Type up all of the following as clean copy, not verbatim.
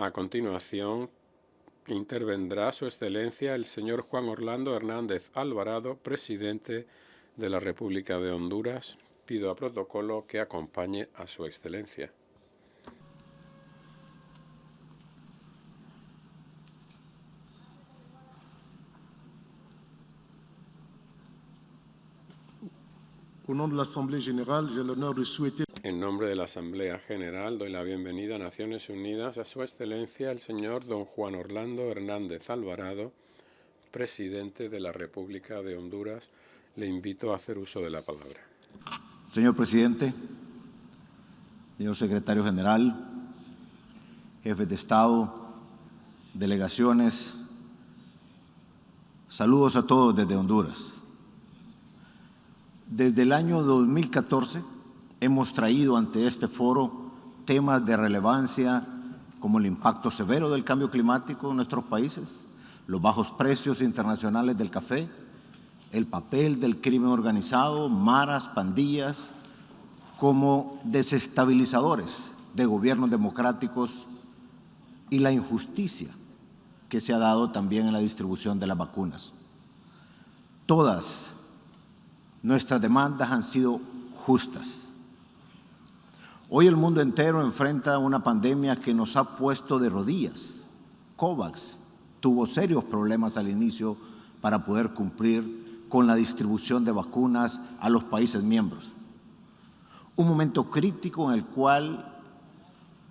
A continuación, intervendrá Su Excelencia el señor Juan Orlando Hernández Alvarado, presidente de la República de Honduras. Pido a protocolo que acompañe a Su Excelencia. Au nom de l'Assemblée générale, j'ai l'honneur de souhaiter. En nombre de la Asamblea General, doy la bienvenida a Naciones Unidas a Su Excelencia el señor don Juan Orlando Hernández Alvarado, presidente de la República de Honduras. Le invito a hacer uso de la palabra. Señor presidente, señor secretario general, jefes de Estado, delegaciones, saludos a todos desde Honduras. Desde el año 2014 hemos traído ante este foro temas de relevancia como el impacto severo del cambio climático en nuestros países, los bajos precios internacionales del café, el papel del crimen organizado, maras, pandillas, como desestabilizadores de gobiernos democráticos y la injusticia que se ha dado también en la distribución de las vacunas. Todas nuestras demandas han sido justas. Hoy el mundo entero enfrenta una pandemia que nos ha puesto de rodillas. COVAX tuvo serios problemas al inicio para poder cumplir con la distribución de vacunas a los países miembros. Un momento crítico en el cual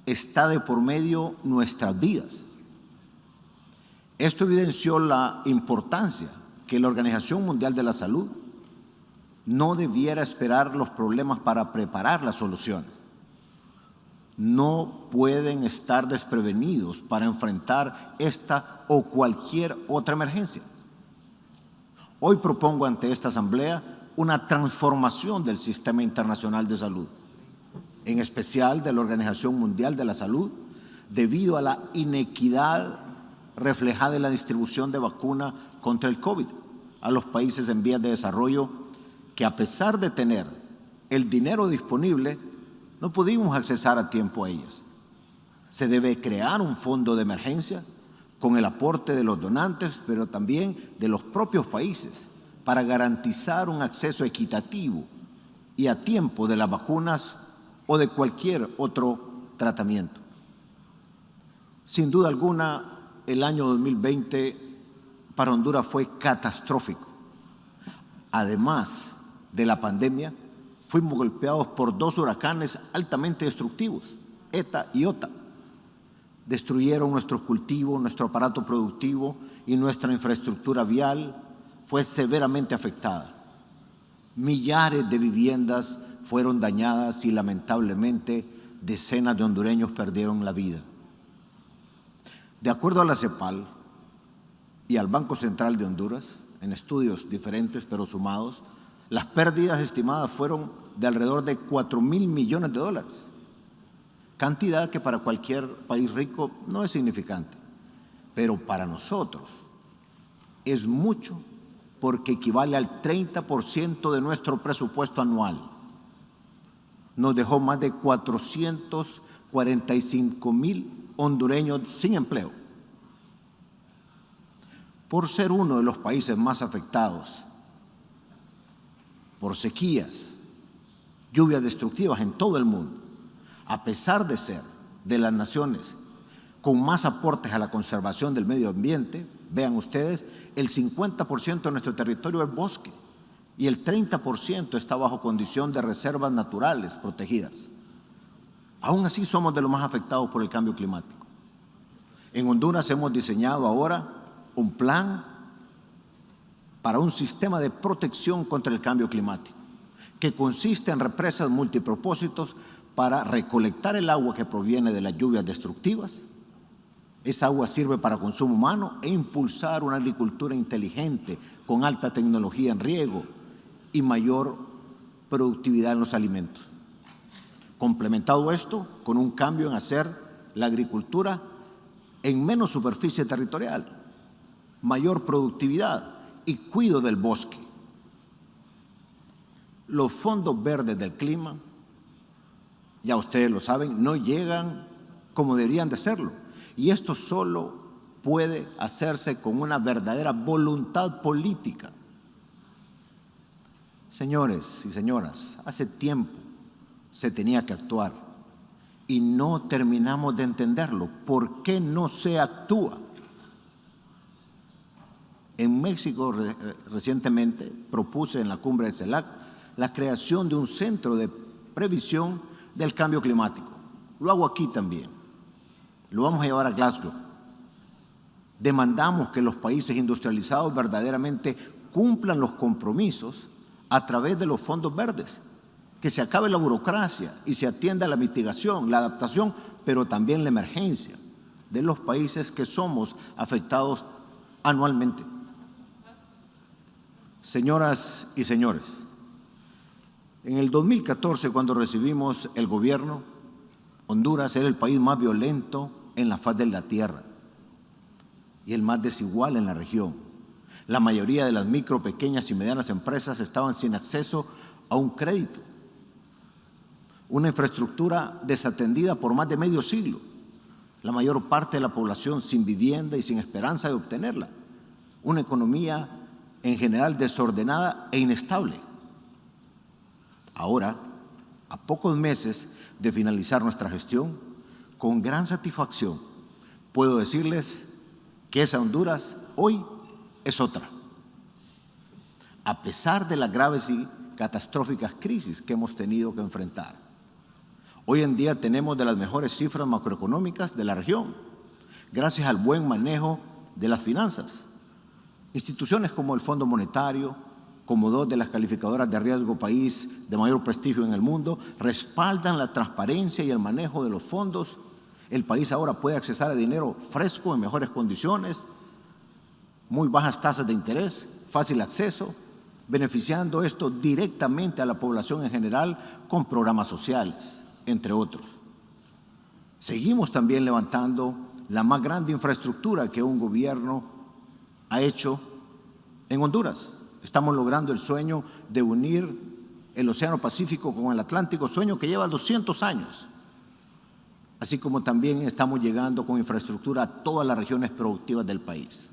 está de por medio nuestras vidas. Esto evidenció la importancia que la Organización Mundial de la Salud no debiera esperar los problemas para preparar las soluciones. No pueden estar desprevenidos para enfrentar esta o cualquier otra emergencia. Hoy propongo ante esta Asamblea una transformación del sistema internacional de salud, en especial de la Organización Mundial de la Salud, debido a la inequidad reflejada en la distribución de vacuna contra el COVID a los países en vías de desarrollo, que a pesar de tener el dinero disponible, no pudimos accesar a tiempo a ellas. Se debe crear un fondo de emergencia con el aporte de los donantes, pero también de los propios países, para garantizar un acceso equitativo y a tiempo de las vacunas o de cualquier otro tratamiento. Sin duda alguna, el año 2020 para Honduras fue catastrófico. Además de la pandemia, fuimos golpeados por dos huracanes altamente destructivos, ETA y OTA. Destruyeron nuestros cultivos, nuestro aparato productivo y nuestra infraestructura vial fue severamente afectada. Millares de viviendas fueron dañadas y lamentablemente decenas de hondureños perdieron la vida. De acuerdo a la CEPAL y al Banco Central de Honduras, en estudios diferentes pero sumados, las pérdidas estimadas fueron de alrededor de 4.000 millones de dólares, cantidad que para cualquier país rico no es significante, pero para nosotros es mucho porque equivale al 30% de nuestro presupuesto anual. Nos dejó más de 445.000 hondureños sin empleo. Por ser uno de los países más afectados por sequías, lluvias destructivas en todo el mundo, a pesar de ser de las naciones con más aportes a la conservación del medio ambiente, vean ustedes, el 50% de nuestro territorio es bosque y el 30% está bajo condición de reservas naturales protegidas. Aún así somos de los más afectados por el cambio climático. En Honduras hemos diseñado ahora un plan para un sistema de protección contra el cambio climático, que consiste en represas multipropósitos para recolectar el agua que proviene de las lluvias destructivas. Esa agua sirve para consumo humano e impulsar una agricultura inteligente con alta tecnología en riego y mayor productividad en los alimentos. Complementado esto con un cambio en hacer la agricultura en menos superficie territorial, mayor productividad y cuidado del bosque. Los fondos verdes del clima, ya ustedes lo saben, no llegan como deberían de serlo Y esto solo puede hacerse con una verdadera voluntad política. Señores y señoras, hace tiempo se tenía que actuar y no terminamos de entenderlo. ¿Por qué no se actúa? En México recientemente propuse en la cumbre de CELAC la creación de un centro de previsión del cambio climático. Lo hago aquí también. Lo vamos a llevar a Glasgow. Demandamos que los países industrializados verdaderamente cumplan los compromisos a través de los fondos verdes, que se acabe la burocracia y se atienda a la mitigación, la adaptación, pero también la emergencia de los países que somos afectados anualmente. Señoras y señores, en el 2014, cuando recibimos el gobierno, Honduras era el país más violento en la faz de la tierra y el más desigual en la región. La mayoría de las micro, pequeñas y medianas empresas estaban sin acceso a un crédito. Una infraestructura desatendida por más de medio siglo. La mayor parte de la población sin vivienda y sin esperanza de obtenerla. Una economía en general desordenada e inestable. Ahora, a pocos meses de finalizar nuestra gestión, con gran satisfacción puedo decirles que esa Honduras hoy es otra. A pesar de las graves y catastróficas crisis que hemos tenido que enfrentar, hoy en día tenemos de las mejores cifras macroeconómicas de la región, gracias al buen manejo de las finanzas. Instituciones como el Fondo Monetario, como dos de las calificadoras de riesgo país de mayor prestigio en el mundo, respaldan la transparencia y el manejo de los fondos. El país ahora puede acceder a dinero fresco en mejores condiciones, muy bajas tasas de interés, fácil acceso, beneficiando esto directamente a la población en general con programas sociales, entre otros. Seguimos también levantando la más grande infraestructura que un gobierno ha hecho en Honduras. Estamos logrando el sueño de unir el Océano Pacífico con el Atlántico, sueño que lleva 200 años. Así como también estamos llegando con infraestructura a todas las regiones productivas del país.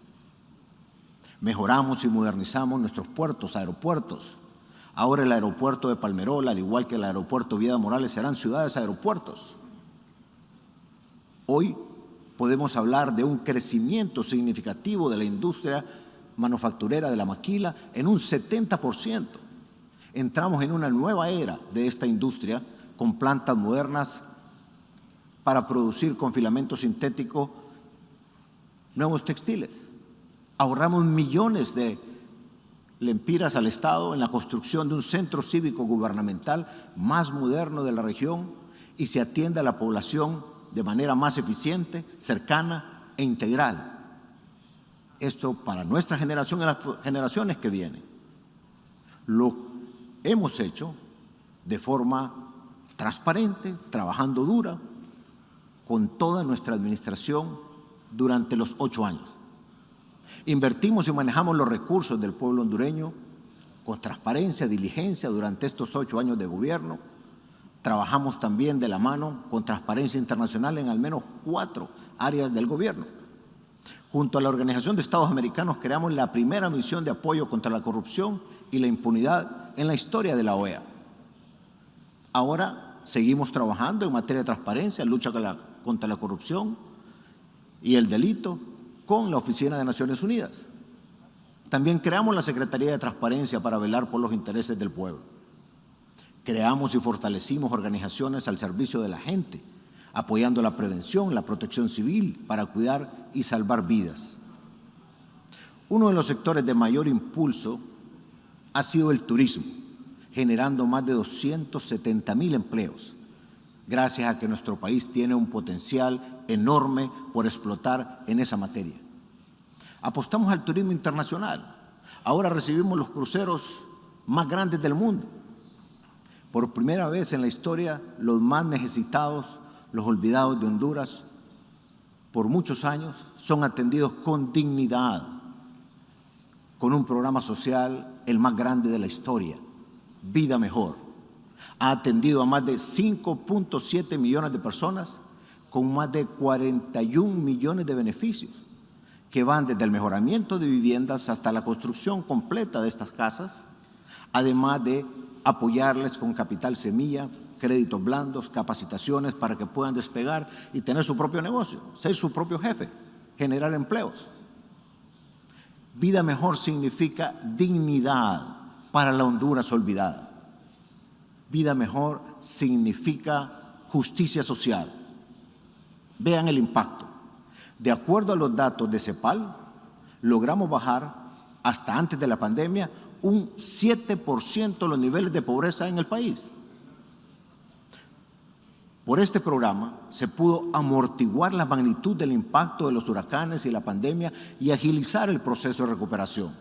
Mejoramos y modernizamos nuestros puertos, aeropuertos. Ahora el aeropuerto de Palmerola, al igual que el aeropuerto Vida Morales, serán ciudades aeropuertos. Hoy podemos hablar de un crecimiento significativo de la industria manufacturera de la maquila en un 70%. Entramos en una nueva era de esta industria con plantas modernas para producir con filamento sintético nuevos textiles. Ahorramos millones de lempiras al Estado en la construcción de un centro cívico gubernamental más moderno de la región y se atiende a la población de manera más eficiente, cercana e integral. Esto para nuestra generación y las generaciones que vienen. Lo hemos hecho de forma transparente, trabajando dura, con toda nuestra administración durante los 8 años. Invertimos y manejamos los recursos del pueblo hondureño con transparencia, diligencia durante estos 8 años de gobierno. Trabajamos también de la mano con Transparencia Internacional en al menos 4 áreas del gobierno. Junto a la Organización de Estados Americanos creamos la primera misión de apoyo contra la corrupción y la impunidad en la historia de la OEA. Ahora seguimos trabajando en materia de transparencia, lucha contra la corrupción y el delito con la Oficina de Naciones Unidas. También creamos la Secretaría de Transparencia para velar por los intereses del pueblo. Creamos y fortalecimos organizaciones al servicio de la gente, apoyando la prevención, la protección civil para cuidar y salvar vidas. Uno de los sectores de mayor impulso ha sido el turismo, generando más de 270,000 empleos, gracias a que nuestro país tiene un potencial enorme por explotar en esa materia. Apostamos al turismo internacional. Ahora recibimos los cruceros más grandes del mundo. Por primera vez en la historia, los más necesitados, los olvidados de Honduras, por muchos años, son atendidos con dignidad, con un programa social el más grande de la historia, Vida Mejor. Ha atendido a más de 5.7 millones de personas con más de 41 millones de beneficios, que van desde el mejoramiento de viviendas hasta la construcción completa de estas casas, además de apoyarles con capital semilla, créditos blandos, capacitaciones para que puedan despegar y tener su propio negocio, ser su propio jefe, generar empleos. Vida mejor significa dignidad para la Honduras olvidada. Vida mejor significa justicia social. Vean el impacto. De acuerdo a los datos de CEPAL, logramos bajar hasta antes de la pandemia un 7% los niveles de pobreza en el país. Por este programa se pudo amortiguar la magnitud del impacto de los huracanes y la pandemia y agilizar el proceso de recuperación.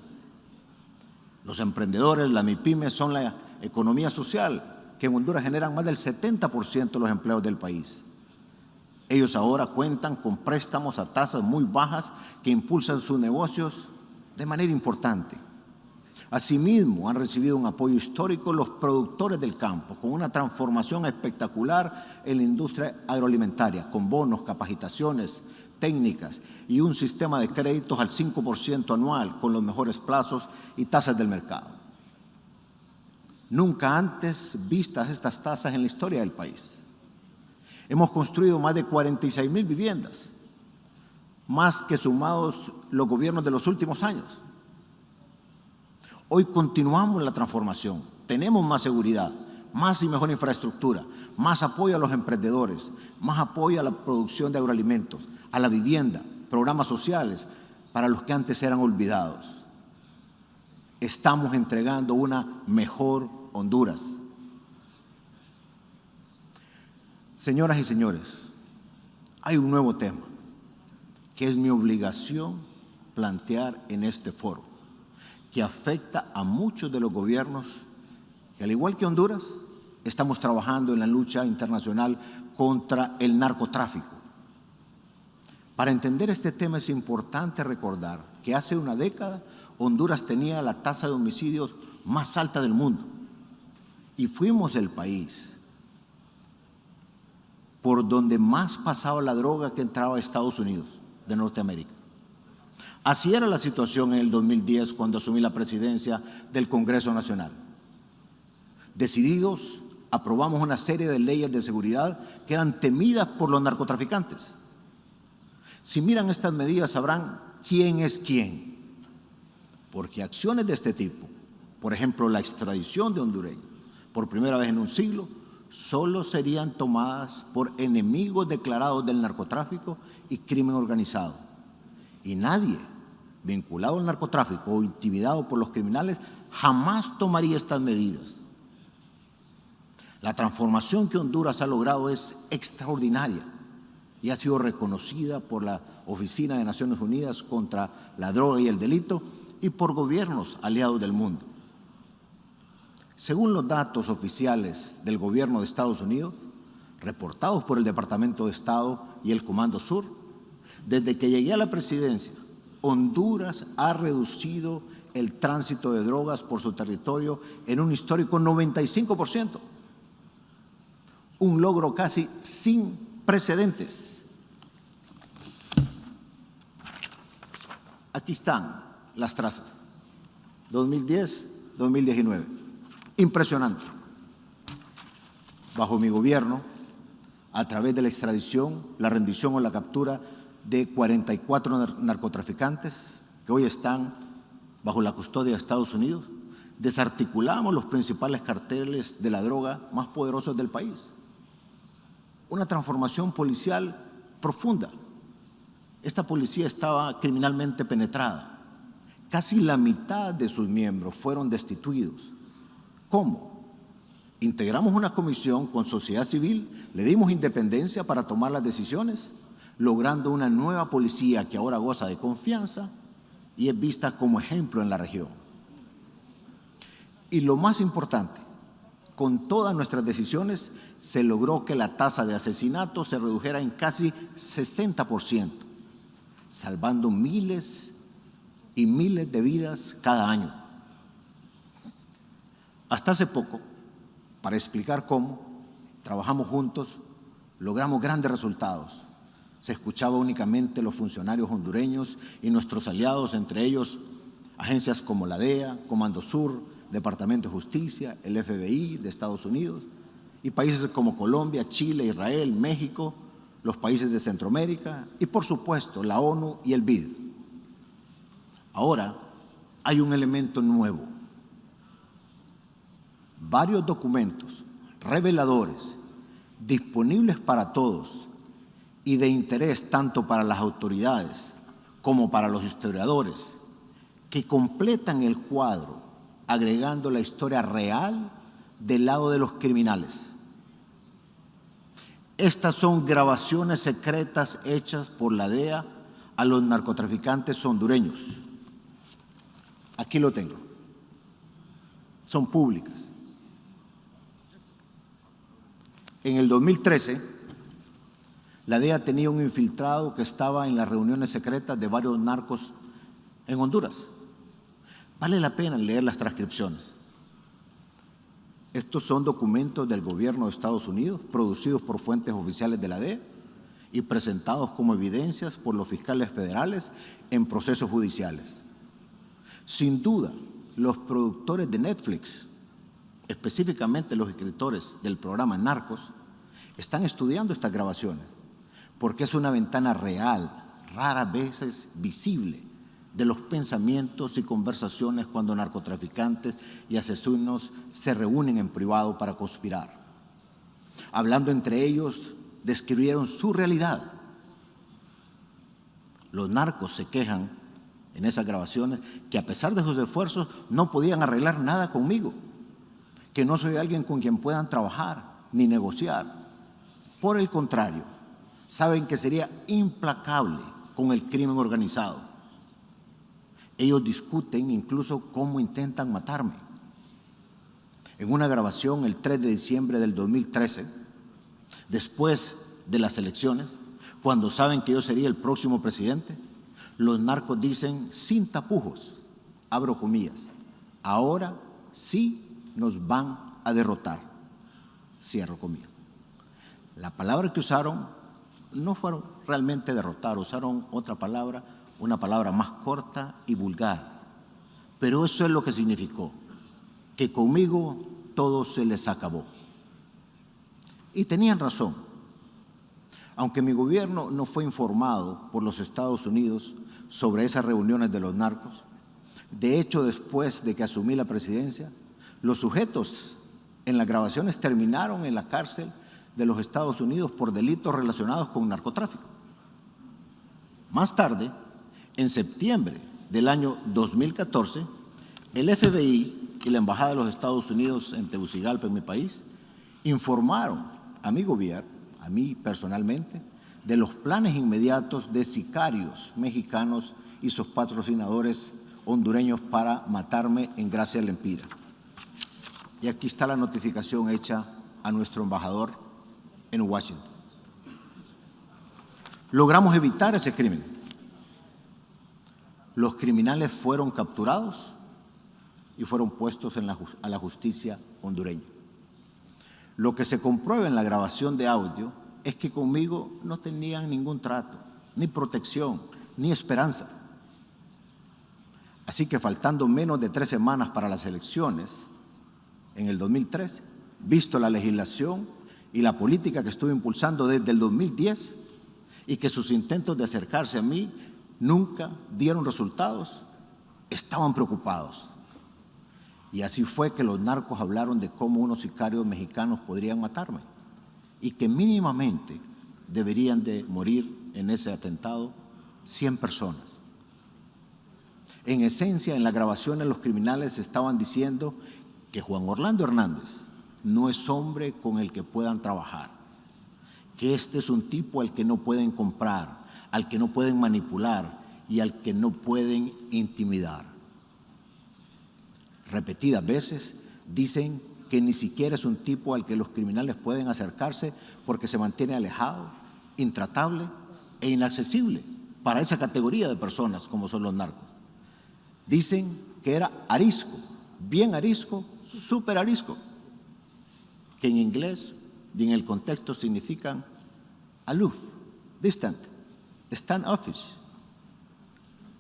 Los emprendedores, las MIPYMES, son la economía social que en Honduras generan más del 70% de los empleos del país. Ellos ahora cuentan con préstamos a tasas muy bajas que impulsan sus negocios de manera importante. Asimismo, han recibido un apoyo histórico los productores del campo, con una transformación espectacular en la industria agroalimentaria, con bonos, capacitaciones técnicas y un sistema de créditos al 5% anual, con los mejores plazos y tasas del mercado. Nunca antes vistas estas tasas en la historia del país. Hemos construido más de 46,000 viviendas, más que sumados los gobiernos de los últimos años. Hoy continuamos la transformación, tenemos más seguridad, más y mejor infraestructura, más apoyo a los emprendedores, más apoyo a la producción de agroalimentos, a la vivienda, programas sociales para los que antes eran olvidados. Estamos entregando una mejor Honduras. Señoras y señores, hay un nuevo tema que es mi obligación plantear en este foro, que afecta a muchos de los gobiernos que, al igual que Honduras, estamos trabajando en la lucha internacional contra el narcotráfico. Para entender este tema es importante recordar que hace una década Honduras tenía la tasa de homicidios más alta del mundo y fuimos el país por donde más pasaba la droga que entraba a Estados Unidos de Norteamérica. Así era la situación en el 2010 cuando asumí la presidencia del Congreso Nacional. Decididos, aprobamos una serie de leyes de seguridad que eran temidas por los narcotraficantes. Si miran estas medidas sabrán quién es quién, porque acciones de este tipo, por ejemplo la extradición de hondureños, por primera vez en un siglo, solo serían tomadas por enemigos declarados del narcotráfico y crimen organizado. Y nadie vinculado al narcotráfico o intimidado por los criminales jamás tomaría estas medidas. La transformación que Honduras ha logrado es extraordinaria y ha sido reconocida por la Oficina de Naciones Unidas contra la Droga y el Delito y por gobiernos aliados del mundo. Según los datos oficiales del gobierno de Estados Unidos, reportados por el Departamento de Estado y el Comando Sur, desde que llegué a la presidencia, Honduras ha reducido el tránsito de drogas por su territorio en un histórico 95%, un logro casi sin precedentes. Aquí están las trazas, 2010-2019, impresionante. Bajo mi gobierno, a través de la extradición, la rendición o la captura de 44 narcotraficantes que hoy están bajo la custodia de Estados Unidos, desarticulamos los principales carteles de la droga más poderosos del país. Una transformación policial profunda. Esta policía estaba criminalmente penetrada. Casi la mitad de sus miembros fueron destituidos. ¿Cómo? Integramos una comisión con sociedad civil, le dimos independencia para tomar las decisiones, logrando una nueva policía que ahora goza de confianza y es vista como ejemplo en la región. Y lo más importante, con todas nuestras decisiones se logró que la tasa de asesinatos se redujera en casi 60%, salvando miles y miles de vidas cada año. Hasta hace poco, para explicar cómo, trabajamos juntos logramos grandes resultados. Se escuchaba únicamente los funcionarios hondureños y nuestros aliados, entre ellos agencias como la DEA, Comando Sur, Departamento de Justicia, el FBI de Estados Unidos, y países como Colombia, Chile, Israel, México, los países de Centroamérica y, por supuesto, la ONU y el BID. Ahora hay un elemento nuevo. Varios documentos reveladores, disponibles para todos y de interés tanto para las autoridades como para los historiadores, que completan el cuadro agregando la historia real del lado de los criminales. Estas son grabaciones secretas hechas por la DEA a los narcotraficantes hondureños. Aquí lo tengo. Son públicas. En el 2013, la DEA tenía un infiltrado que estaba en las reuniones secretas de varios narcos en Honduras. Vale la pena leer las transcripciones. Estos son documentos del gobierno de Estados Unidos, producidos por fuentes oficiales de la DEA y presentados como evidencias por los fiscales federales en procesos judiciales. Sin duda, los productores de Netflix, específicamente los escritores del programa Narcos, están estudiando estas grabaciones porque es una ventana real, raras veces visible, de los pensamientos y conversaciones cuando narcotraficantes y asesinos se reúnen en privado para conspirar. Hablando entre ellos, describieron su realidad. Los narcos se quejan en esas grabaciones que a pesar de sus esfuerzos no podían arreglar nada conmigo, que no soy alguien con quien puedan trabajar ni negociar. Por el contrario, saben que sería implacable con el crimen organizado. Ellos discuten incluso cómo intentan matarme. En una grabación el 3 de diciembre del 2013, después de las elecciones, cuando saben que yo sería el próximo presidente, los narcos dicen sin tapujos, abro comillas, ahora sí nos van a derrotar, cierro comillas. La palabra que usaron no fueron realmente derrotar, usaron otra palabra, una palabra más corta y vulgar. Pero eso es lo que significó, que conmigo todo se les acabó. Y tenían razón. Aunque mi gobierno no fue informado por los Estados Unidos sobre esas reuniones de los narcos, de hecho, después de que asumí la presidencia, los sujetos en las grabaciones terminaron en la cárcel de los Estados Unidos por delitos relacionados con narcotráfico. Más tarde, en septiembre del año 2014, el FBI y la Embajada de los Estados Unidos en Tegucigalpa, en mi país, informaron a mi gobierno, a mí personalmente, de los planes inmediatos de sicarios mexicanos y sus patrocinadores hondureños para matarme en Gracia Lempira. Y aquí está la notificación hecha a nuestro embajador en Washington. Logramos evitar ese crimen. Los criminales fueron capturados y fueron puestos a la justicia hondureña. Lo que se comprueba en la grabación de audio es que conmigo no tenían ningún trato, ni protección, ni esperanza. Así que faltando menos de 3 semanas para las elecciones, en el 2013, visto la legislación y la política que estuve impulsando desde el 2010 y que sus intentos de acercarse a mí nunca dieron resultados, estaban preocupados. Y así fue que los narcos hablaron de cómo unos sicarios mexicanos podrían matarme y que mínimamente deberían de morir en ese atentado 100 personas. En esencia, en la grabación los criminales estaban diciendo que Juan Orlando Hernández no es hombre con el que puedan trabajar, que este es un tipo al que no pueden comprar, al que no pueden manipular y al que no pueden intimidar. Repetidas veces dicen que ni siquiera es un tipo al que los criminales pueden acercarse porque se mantiene alejado, intratable e inaccesible para esa categoría de personas como son los narcos. Dicen que era arisco, bien arisco, súper arisco, que en inglés y en el contexto significan aloof, distant, standoffish.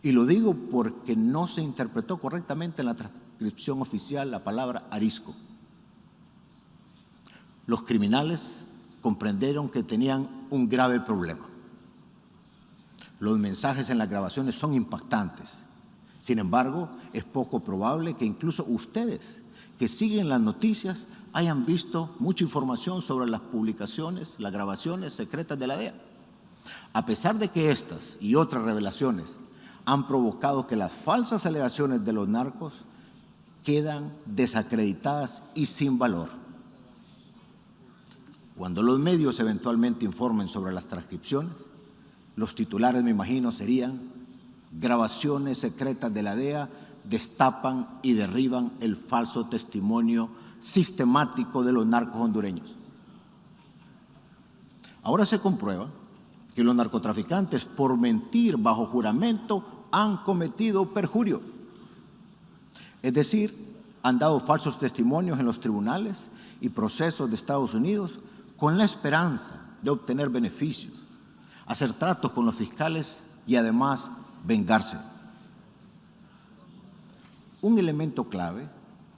Y lo digo porque no se interpretó correctamente en la transcripción oficial la palabra arisco. Los criminales comprendieron que tenían un grave problema. Los mensajes en las grabaciones son impactantes. Sin embargo, es poco probable que incluso ustedes, que siguen las noticias, hayan visto mucha información sobre las publicaciones, las grabaciones secretas de la DEA. A pesar de que estas y otras revelaciones han provocado que las falsas alegaciones de los narcos quedan desacreditadas y sin valor. Cuando los medios eventualmente informen sobre las transcripciones, los titulares, me imagino, serían: grabaciones secretas de la DEA destapan y derriban el falso testimonio sistemático de los narcos hondureños. Ahora se comprueba que los narcotraficantes, por mentir bajo juramento, han cometido perjurio. Es decir, han dado falsos testimonios en los tribunales y procesos de Estados Unidos con la esperanza de obtener beneficios, hacer tratos con los fiscales y además vengarse. Un elemento clave,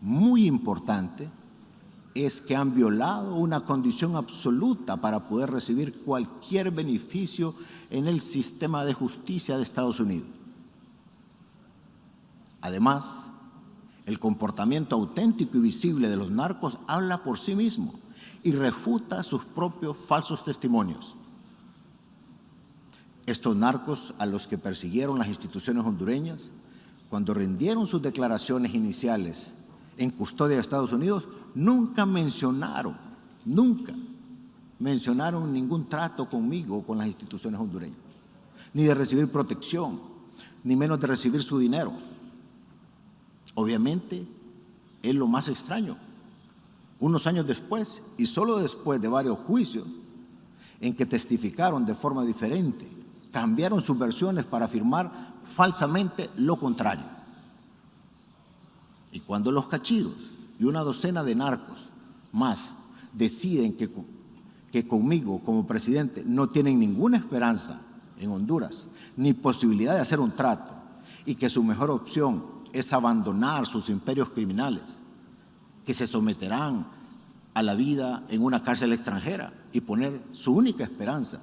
muy importante, es que han violado una condición absoluta para poder recibir cualquier beneficio en el sistema de justicia de Estados Unidos. Además, el comportamiento auténtico y visible de los narcos habla por sí mismo y refuta sus propios falsos testimonios. Estos narcos, a los que persiguieron las instituciones hondureñas, cuando rindieron sus declaraciones iniciales en custodia de Estados Unidos, nunca mencionaron ningún trato conmigo o con las instituciones hondureñas, ni de recibir protección, ni menos de recibir su dinero. Obviamente, es lo más extraño. Unos años después, y solo después de varios juicios en que testificaron de forma diferente, cambiaron sus versiones para afirmar falsamente lo contrario. Y cuando los cachiros y una docena de narcos más deciden que conmigo como presidente no tienen ninguna esperanza en Honduras, ni posibilidad de hacer un trato, y que su mejor opción es abandonar sus imperios criminales, que se someterán a la vida en una cárcel extranjera y poner su única esperanza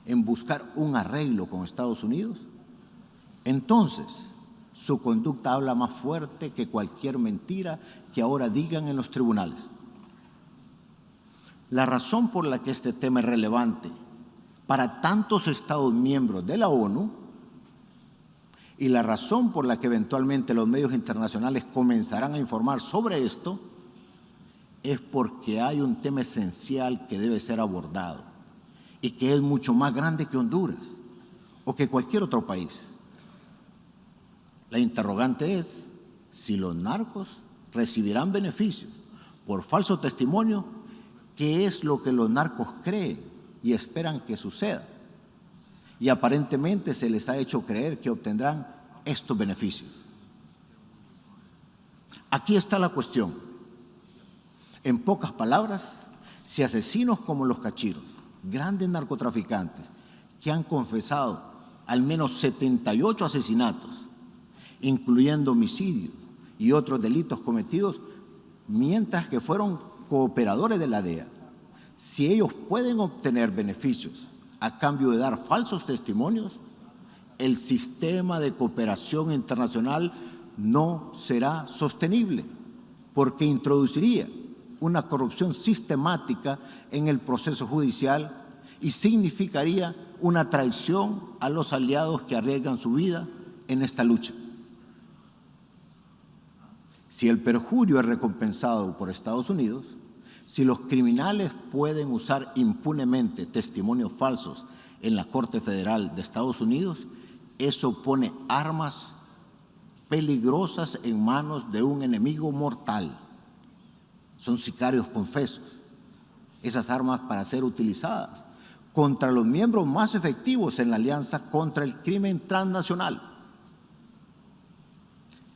en buscar un arreglo con Estados Unidos, entonces su conducta habla más fuerte que cualquier mentira que ahora digan en los tribunales. La razón por la que este tema es relevante para tantos Estados miembros de la ONU y la razón por la que eventualmente los medios internacionales comenzarán a informar sobre esto es porque hay un tema esencial que debe ser abordado y que es mucho más grande que Honduras o que cualquier otro país. La interrogante es si los narcos recibirán beneficios por falso testimonio, qué es lo que los narcos creen y esperan que suceda. Y aparentemente se les ha hecho creer que obtendrán estos beneficios. Aquí está la cuestión. En pocas palabras, si asesinos como los cachiros, grandes narcotraficantes que han confesado al menos 78 asesinatos, incluyendo homicidios y otros delitos cometidos, mientras que fueron cooperadores de la DEA, si ellos pueden obtener beneficios a cambio de dar falsos testimonios, el sistema de cooperación internacional no será sostenible, porque introduciría una corrupción sistemática en el proceso judicial y significaría una traición a los aliados que arriesgan su vida en esta lucha. Si el perjurio es recompensado por Estados Unidos, si los criminales pueden usar impunemente testimonios falsos en la Corte Federal de Estados Unidos, eso pone armas peligrosas en manos de un enemigo mortal. Son sicarios confesos. Esas armas para ser utilizadas contra los miembros más efectivos en la alianza contra el crimen transnacional.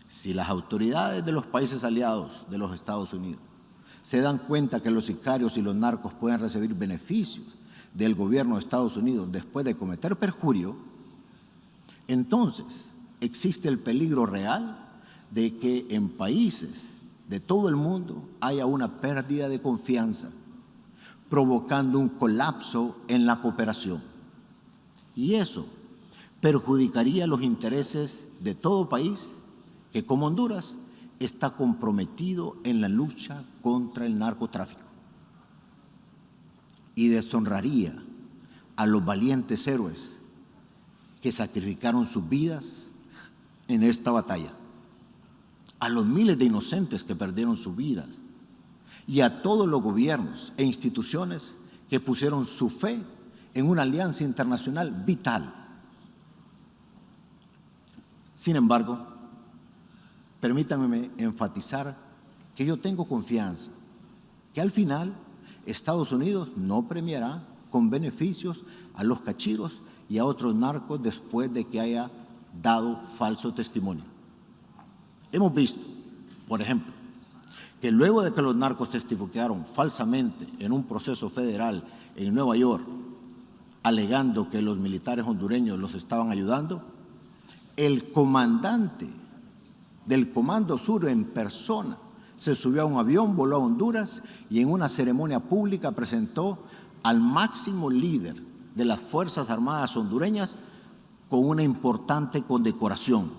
Si las autoridades de los países aliados de los Estados Unidos se dan cuenta que los sicarios y los narcos pueden recibir beneficios del gobierno de Estados Unidos después de cometer perjurio, entonces existe el peligro real de que en países de todo el mundo haya una pérdida de confianza, provocando un colapso en la cooperación. Y eso perjudicaría los intereses de todo país que, como Honduras, está comprometido en la lucha contra el narcotráfico. Y deshonraría a los valientes héroes que sacrificaron sus vidas en esta batalla, a los miles de inocentes que perdieron sus vidas y a todos los gobiernos e instituciones que pusieron su fe en una alianza internacional vital. Sin embargo, permítanme enfatizar que yo tengo confianza que al final Estados Unidos no premiará con beneficios a los cachiros y a otros narcos después de que haya dado falso testimonio. Hemos visto, por ejemplo, que luego de que los narcos testificaron falsamente en un proceso federal en Nueva York, alegando que los militares hondureños los estaban ayudando, el comandante del Comando Sur en persona se subió a un avión, voló a Honduras y en una ceremonia pública presentó al máximo líder de las Fuerzas Armadas hondureñas con una importante condecoración.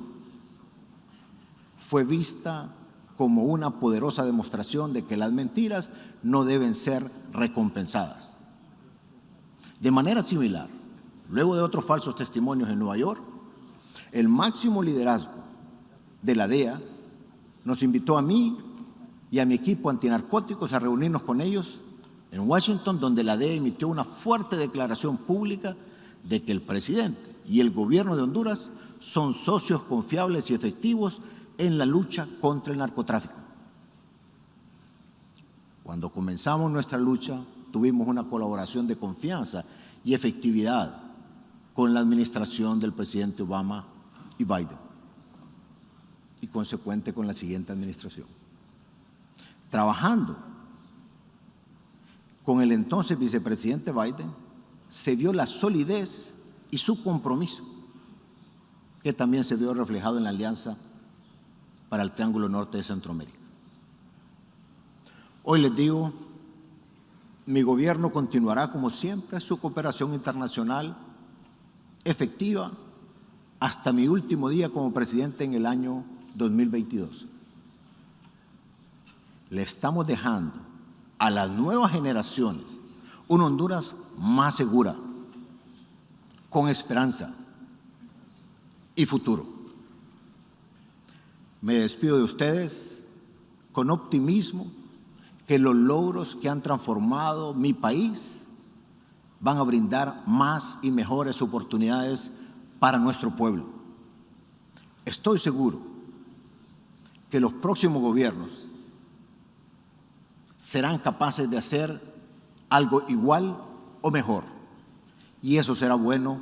Fue vista como una poderosa demostración de que las mentiras no deben ser recompensadas. De manera similar, luego de otros falsos testimonios en Nueva York, el máximo liderazgo de la DEA nos invitó a mí y a mi equipo antinarcóticos a reunirnos con ellos en Washington, donde la DEA emitió una fuerte declaración pública de que el presidente y el gobierno de Honduras son socios confiables y efectivos en la lucha contra el narcotráfico. Cuando comenzamos nuestra lucha, tuvimos una colaboración de confianza y efectividad con la administración del presidente Obama y Biden, y consecuente con la siguiente administración. Trabajando con el entonces vicepresidente Biden, se vio la solidez y su compromiso, que también se vio reflejado en la Alianza para el Triángulo Norte de Centroamérica. Hoy les digo, mi gobierno continuará como siempre su cooperación internacional efectiva hasta mi último día como presidente en el año 2022. Le estamos dejando a las nuevas generaciones una Honduras más segura, con esperanza y futuro. Me despido de ustedes con optimismo que los logros que han transformado mi país van a brindar más y mejores oportunidades para nuestro pueblo. Estoy seguro que los próximos gobiernos serán capaces de hacer algo igual o mejor, y eso será bueno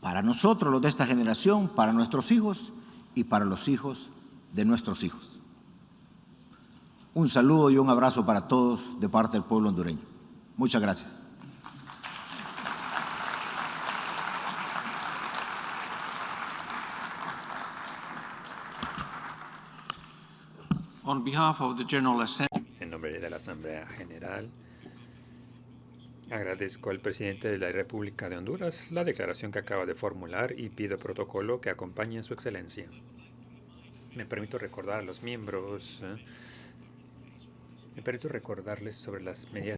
para nosotros, los de esta generación, para nuestros hijos y para los hijos de nuestros hijos. Un saludo y un abrazo para todos de parte del pueblo hondureño. Muchas gracias. On behalf of the General Assembly, en nombre de la Asamblea General, agradezco al presidente de la República de Honduras la declaración que acaba de formular y pido protocolo que acompañe a su excelencia. Me permito recordar a los miembros, me permito recordarles sobre las medidas